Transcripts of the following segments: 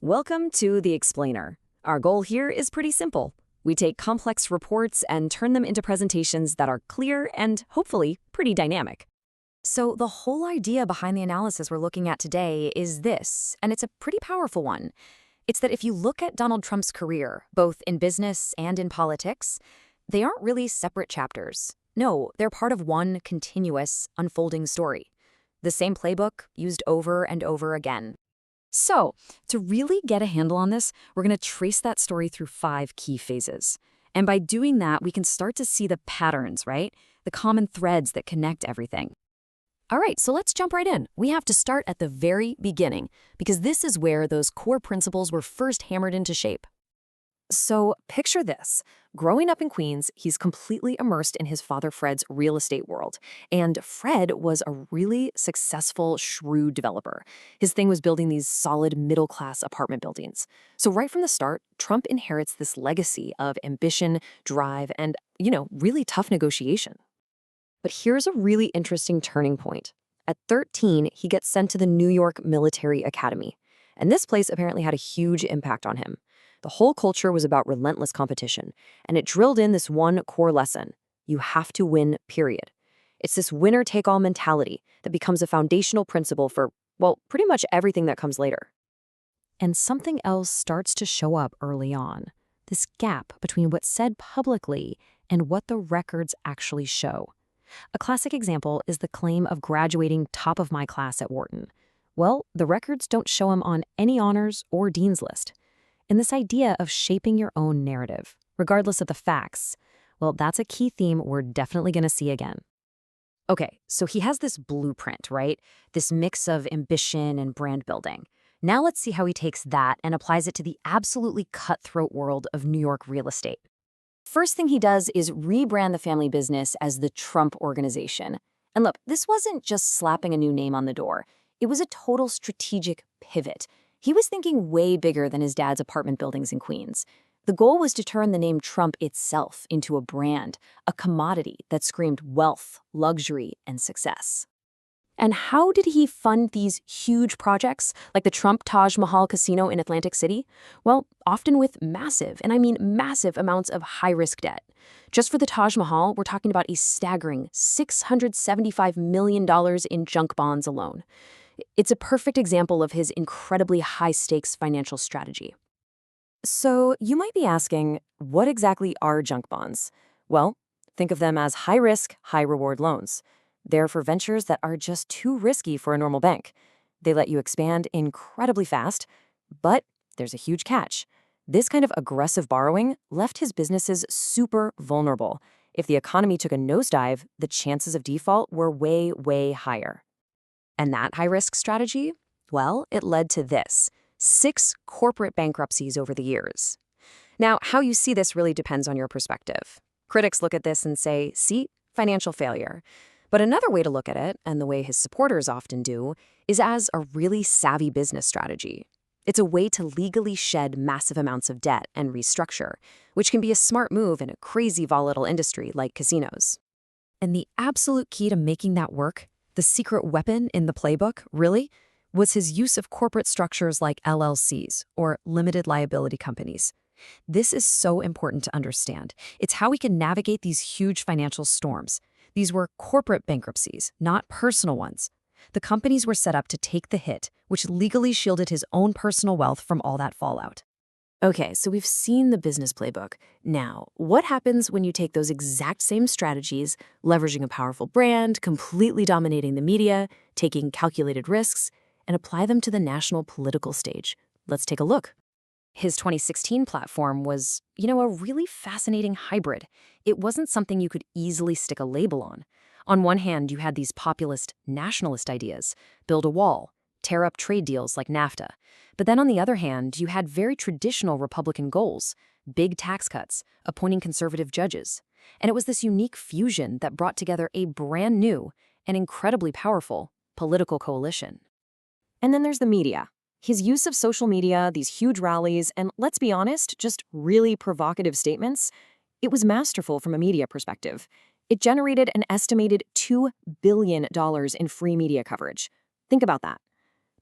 Welcome to The Explainer. Our goal here is pretty simple. We take complex reports and turn them into presentations that are clear and, hopefully, pretty dynamic. So the whole idea behind the analysis we're looking at today is this, and it's a pretty powerful one. It's that if you look at Donald Trump's career, both in business and in politics, they aren't really separate chapters. No, they're part of one continuous, unfolding story. The same playbook used over and over again. So, to really get a handle on this, we're going to trace that story through 5 key phases. And by doing that, we can start to see the patterns, right? The common threads that connect everything. All right, so let's jump right in. We have to start at the very beginning, because this is where those core principles were first hammered into shape. So picture this. Growing up in Queens, he's completely immersed in his father Fred's real estate world. And Fred was a really successful, shrewd developer. His thing was building these solid middle-class apartment buildings. So right from the start, Trump inherits this legacy of ambition, drive, and, really tough negotiation. But here's a really interesting turning point. At 13, he gets sent to the New York Military Academy. And this place apparently had a huge impact on him. The whole culture was about relentless competition, and it drilled in this one core lesson. You have to win, period. It's this winner-take-all mentality that becomes a foundational principle for, pretty much everything that comes later. And something else starts to show up early on. This gap between what's said publicly and what the records actually show. A classic example is the claim of graduating top of my class at Wharton. Well, the records don't show him on any honors or dean's list. And this idea of shaping your own narrative, regardless of the facts, that's a key theme we're definitely going to see again. Okay, so he has this blueprint, right? This mix of ambition and brand building. Now let's see how he takes that and applies it to the absolutely cutthroat world of New York real estate. First thing he does is rebrand the family business as the Trump Organization. And look, this wasn't just slapping a new name on the door. It was a total strategic pivot. He was thinking way bigger than his dad's apartment buildings in Queens. The goal was to turn the name Trump itself into a brand, a commodity that screamed wealth, luxury, and success. And how did he fund these huge projects, like the Trump Taj Mahal Casino in Atlantic City? Well, often with massive, and I mean massive amounts of high-risk debt. Just for the Taj Mahal, we're talking about a staggering $675 million in junk bonds alone. It's a perfect example of his incredibly high-stakes financial strategy. So you might be asking, what exactly are junk bonds? Well, think of them as high-risk, high-reward loans. They're for ventures that are just too risky for a normal bank. They let you expand incredibly fast, but there's a huge catch. This kind of aggressive borrowing left his businesses super vulnerable. If the economy took a nosedive, the chances of default were way, way higher. And that high-risk strategy? Well, it led to this: 6 corporate bankruptcies over the years. Now, how you see this really depends on your perspective. Critics look at this and say, see, financial failure. But another way to look at it, and the way his supporters often do, is as a really savvy business strategy. It's a way to legally shed massive amounts of debt and restructure, which can be a smart move in a crazy volatile industry like casinos. And the absolute key to making that work, the secret weapon in the playbook, really, was his use of corporate structures like LLCs, or limited liability companies. This is so important to understand. It's how we can navigate these huge financial storms. These were corporate bankruptcies, not personal ones. The companies were set up to take the hit, which legally shielded his own personal wealth from all that fallout. Okay, so we've seen the business playbook. Now, what happens when you take those exact same strategies, leveraging a powerful brand, completely dominating the media, taking calculated risks, and apply them to the national political stage? Let's take a look. His 2016 platform was, a really fascinating hybrid. It wasn't something you could easily stick a label on. On one hand, you had these populist, nationalist ideas: build a wall, tear up trade deals like NAFTA. But then on the other hand, you had very traditional Republican goals: big tax cuts, appointing conservative judges. And it was this unique fusion that brought together a brand new and incredibly powerful political coalition. And then there's the media. His use of social media, these huge rallies, and let's be honest, just really provocative statements, it was masterful from a media perspective. It generated an estimated $2 billion in free media coverage. Think about that.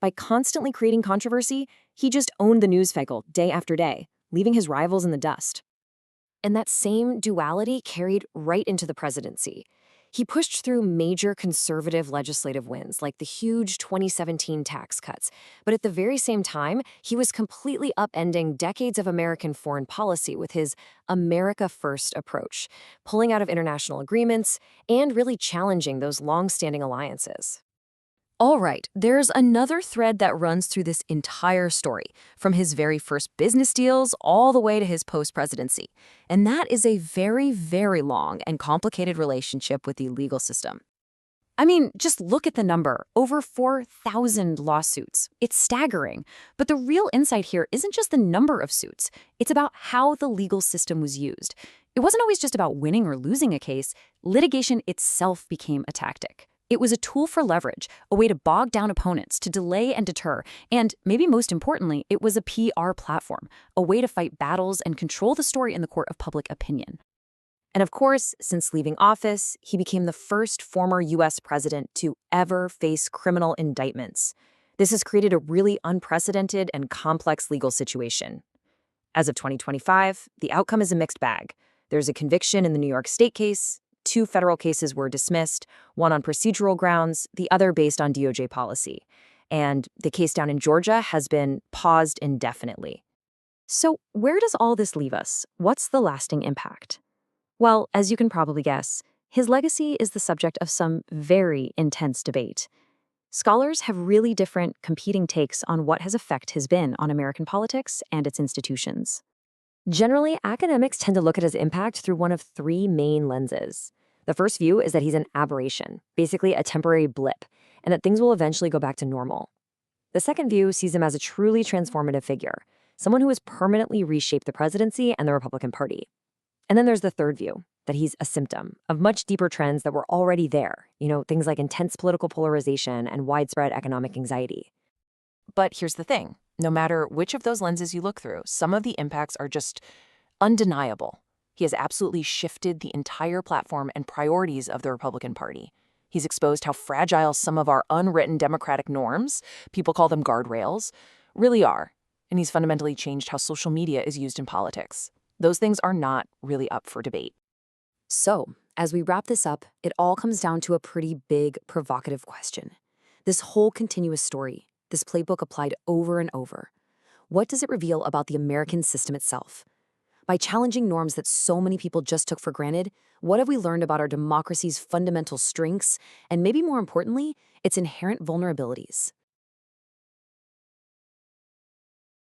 By constantly creating controversy, He just owned the news cycle day after day, leaving his rivals in the dust. And that same duality carried right into the presidency. He pushed through major conservative legislative wins, like the huge 2017 tax cuts. But at the very same time, he was completely upending decades of American foreign policy with his America First approach, pulling out of international agreements and really challenging those long-standing alliances. All right, there's another thread that runs through this entire story, from his very first business deals all the way to his post-presidency. And that is a very, very long and complicated relationship with the legal system. I mean, just look at the number, over 4,000 lawsuits. It's staggering. But the real insight here isn't just the number of suits. It's about how the legal system was used. It wasn't always just about winning or losing a case. Litigation itself became a tactic. It was a tool for leverage, a way to bog down opponents, to delay and deter, and maybe most importantly, it was a PR platform, a way to fight battles and control the story in the court of public opinion. And of course, since leaving office, he became the first former U.S. president to ever face criminal indictments. This has created a really unprecedented and complex legal situation. As of 2025, the outcome is a mixed bag. There's a conviction in the New York State case. 2 federal cases were dismissed, one on procedural grounds, the other based on DOJ policy. And the case down in Georgia has been paused indefinitely. So where does all this leave us? What's the lasting impact? Well, as you can probably guess, his legacy is the subject of some very intense debate. Scholars have really different, competing takes on what his effect has been on American politics and its institutions. Generally, academics tend to look at his impact through one of 3 main lenses. The first view is that he's an aberration, basically a temporary blip, and that things will eventually go back to normal. The second view sees him as a truly transformative figure, someone who has permanently reshaped the presidency and the Republican Party. And then there's the third view, that he's a symptom of much deeper trends that were already there, things like intense political polarization and widespread economic anxiety. But here's the thing. No matter which of those lenses you look through, some of the impacts are just undeniable. He has absolutely shifted the entire platform and priorities of the Republican Party. He's exposed how fragile some of our unwritten democratic norms, people call them guardrails, really are. And he's fundamentally changed how social media is used in politics. Those things are not really up for debate. So, as we wrap this up, it all comes down to a pretty big, provocative question. This whole continuous story, this playbook applied over and over. What does it reveal about the American system itself? By challenging norms that so many people just took for granted, what have we learned about our democracy's fundamental strengths and, maybe more importantly, its inherent vulnerabilities?